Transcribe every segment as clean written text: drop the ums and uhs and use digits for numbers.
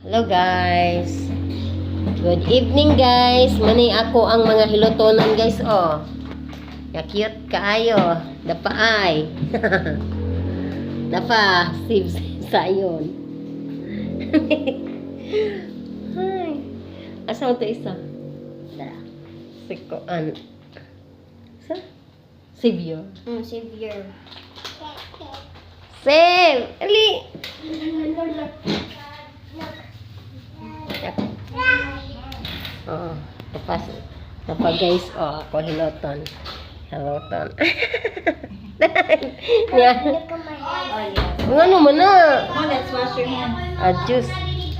Hello guys. Good evening guys. Mani ako ang mga hilotonan guys oh. Ya cute kaayo. Dapaay. Dapa sib sayon. Hi. Asa to isa? Sikoan. Sa? Sibyo. Savior. Save! Ali! Oh, tapos guys, oh, ako hiloton. Hiloton. Yeah. Ano mo na? Come on, let's wash your hands. Juice. Ali!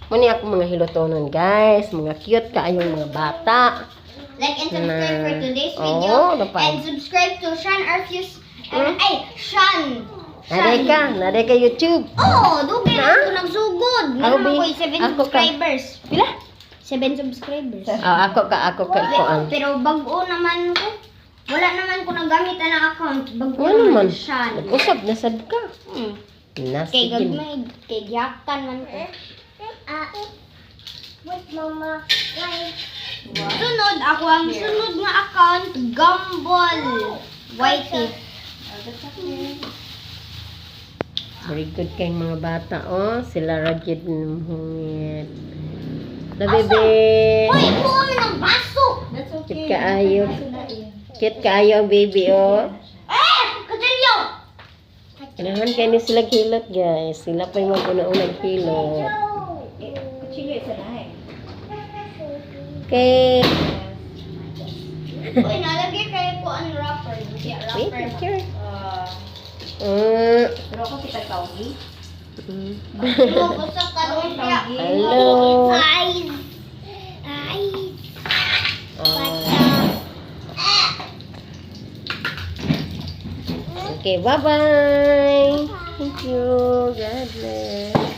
Muni ako mga hilotonon guys. Mga cute kaayong mga bata. Like and subscribe for today's Oo, video. dapat. And subscribe to Sean Arfus. Sean. Naday ka YouTube. Oh, dugi Ha? na ako nagsugod. Ako, Meron Bi. ako 7 Ako ka. subscribers. Pila? 7 subscribers. Ako ka ikoan. Pero bago naman ko. Wala naman ko nagamit na account. Bago Ano man? naman Sean. Nag-usap na sad ka. Hmm. Kay Nasigin. gagmay, kay giyakan man ko. Sunod, ako ang sunod nga account, Gumball. Whitey. Very good kayong mga bata, oh. Sila rajid ng hungit. Na bebe. Hoy, kuha mo ng baso! That's Kit kaayo. Kit kaayo ang baby, oh. Kadilyo! Kailangan kayo ni sila hilot, guys. Sila pa yung mag-una-unang hilot. Kutsilyo isa na eh. Okay. Hoy, nalagay kayo ko ang wrapper. Siya, Wait, wrapper. picture. Pero ako kita tawgi. Ano ko sa kanon niya? Hello. Eyes. Okay, bye-bye. Thank you. God bless.